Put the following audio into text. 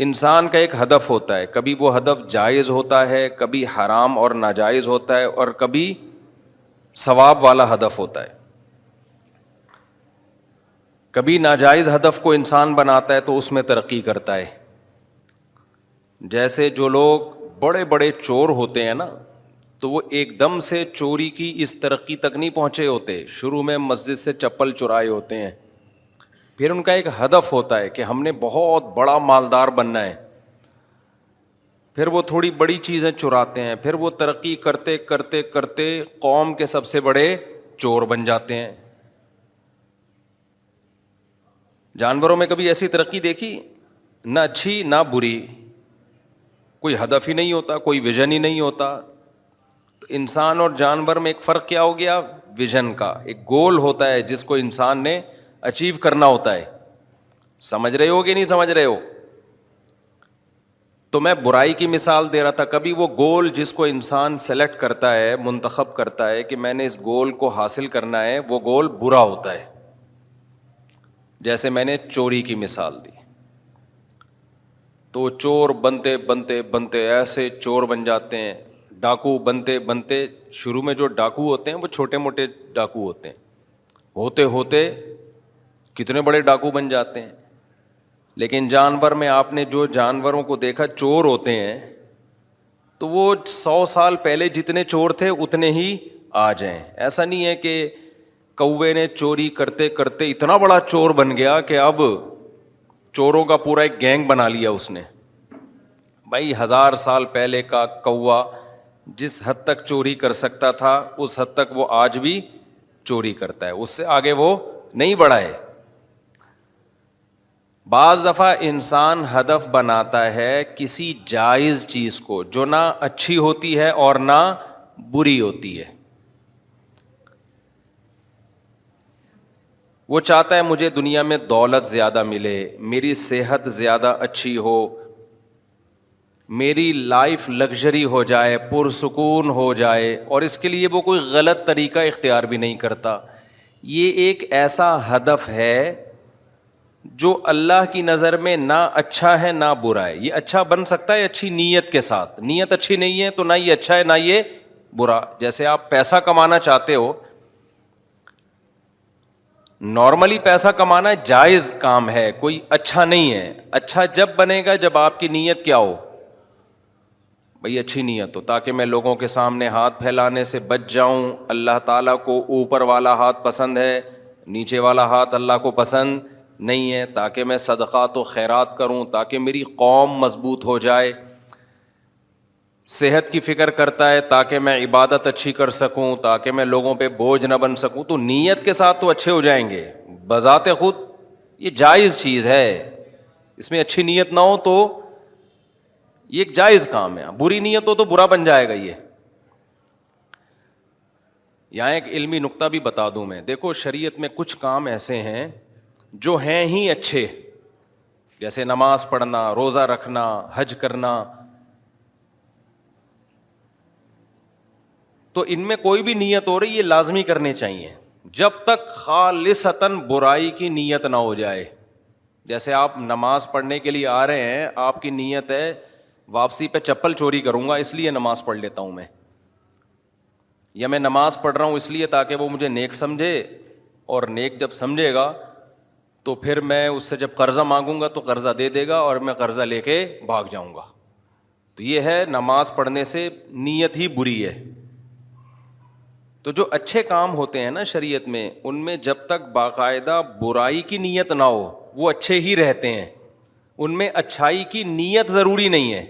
انسان کا ایک ہدف ہوتا ہے، کبھی وہ ہدف جائز ہوتا ہے، کبھی حرام اور ناجائز ہوتا ہے، اور کبھی ثواب والا ہدف ہوتا ہے. کبھی ناجائز ہدف کو انسان بناتا ہے تو اس میں ترقی کرتا ہے. جیسے جو لوگ بڑے بڑے چور ہوتے ہیں نا، تو وہ ایک دم سے چوری کی اس ترقی تک نہیں پہنچے ہوتے. شروع میں مسجد سے چپل چرائے ہوتے ہیں، پھر ان کا ایک ہدف ہوتا ہے کہ ہم نے بہت بڑا مالدار بننا ہے، پھر وہ تھوڑی بڑی چیزیں چراتے ہیں، پھر وہ ترقی کرتے کرتے کرتے قوم کے سب سے بڑے چور بن جاتے ہیں. جانوروں میں کبھی ایسی ترقی دیکھی؟ نہ اچھی نہ بری، کوئی ہدف ہی نہیں ہوتا، کوئی ویژن ہی نہیں ہوتا. تو انسان اور جانور میں ایک فرق کیا ہو گیا؟ ویژن کا. ایک گول ہوتا ہے جس کو انسان نے اچیو کرنا ہوتا ہے. سمجھ رہے ہو کہ نہیں سمجھ رہے ہو؟ تو میں برائی کی مثال دے رہا تھا. کبھی وہ گول جس کو انسان سلیکٹ کرتا ہے، منتخب کرتا ہے کہ میں نے اس گول کو حاصل کرنا ہے، وہ گول برا ہوتا ہے. جیسے میں نے چوری کی مثال دی، تو چور بنتے بنتے بنتے ایسے چور بن جاتے ہیں. ڈاکو بنتے بنتے، شروع میں جو ڈاکو ہوتے ہیں وہ چھوٹے موٹے ڈاکو ہوتے ہیں، ہوتے ہوتے کتنے بڑے ڈاکو بن جاتے ہیں. لیکن جانور میں آپ نے جو جانوروں کو دیکھا چور ہوتے ہیں، تو وہ 100 سال پہلے جتنے چور تھے اتنے ہی آ جائیں. ایسا نہیں ہے کہ کوے نے چوری کرتے کرتے اتنا بڑا چور بن گیا کہ اب چوروں کا پورا ایک گینگ بنا لیا اس نے. بھائی 1000 سال پہلے کا کوا جس حد تک چوری کر سکتا تھا اس حد تک وہ آج بھی چوری کرتا ہے، اس سے آگے وہ نہیں بڑھا ہے. بعض دفعہ انسان ہدف بناتا ہے کسی جائز چیز کو جو نہ اچھی ہوتی ہے اور نہ بری ہوتی ہے. وہ چاہتا ہے مجھے دنیا میں دولت زیادہ ملے، میری صحت زیادہ اچھی ہو، میری لائف لگژری ہو جائے، پرسکون ہو جائے، اور اس کے لیے وہ کوئی غلط طریقہ اختیار بھی نہیں کرتا. یہ ایک ایسا ہدف ہے جو اللہ کی نظر میں نہ اچھا ہے نہ برا ہے. یہ اچھا بن سکتا ہے اچھی نیت کے ساتھ، نیت اچھی نہیں ہے تو نہ یہ اچھا ہے نہ یہ برا. جیسے آپ پیسہ کمانا چاہتے ہو، نارملی پیسہ کمانا جائز کام ہے، کوئی اچھا نہیں ہے. اچھا جب بنے گا جب آپ کی نیت کیا ہو؟ بھئی اچھی نیت ہو، تاکہ میں لوگوں کے سامنے ہاتھ پھیلانے سے بچ جاؤں. اللہ تعالیٰ کو اوپر والا ہاتھ پسند ہے، نیچے والا ہاتھ اللہ کو پسند نہیں ہے. تاکہ میں صدقات و خیرات کروں، تاکہ میری قوم مضبوط ہو جائے. صحت کی فکر کرتا ہے تاکہ میں عبادت اچھی کر سکوں، تاکہ میں لوگوں پہ بوجھ نہ بن سکوں. تو نیت کے ساتھ تو اچھے ہو جائیں گے بذات خود. یہ جائز چیز ہے، اس میں اچھی نیت نہ ہو تو یہ ایک جائز کام ہے. بری نیت ہو تو برا بن جائے گا. یہ یہاں ایک علمی نقطہ بھی بتا دوں میں. دیکھو شریعت میں کچھ کام ایسے ہیں جو ہیں ہی اچھے، جیسے نماز پڑھنا، روزہ رکھنا، حج کرنا. تو ان میں کوئی بھی نیت ہو رہی یہ لازمی کرنے چاہیے جب تک خالصتاً برائی کی نیت نہ ہو جائے. جیسے آپ نماز پڑھنے کے لیے آ رہے ہیں، آپ کی نیت ہے واپسی پہ چپل چوری کروں گا اس لیے نماز پڑھ لیتا ہوں میں، یا میں نماز پڑھ رہا ہوں اس لیے تاکہ وہ مجھے نیک سمجھے، اور نیک جب سمجھے گا تو پھر میں اس سے جب قرضہ مانگوں گا تو قرضہ دے دے گا اور میں قرضہ لے کے بھاگ جاؤں گا. تو یہ ہے نماز پڑھنے سے نیت ہی بری ہے. تو جو اچھے کام ہوتے ہیں نا شریعت میں، ان میں جب تک باقاعدہ برائی کی نیت نہ ہو وہ اچھے ہی رہتے ہیں. ان میں اچھائی کی نیت ضروری نہیں ہے.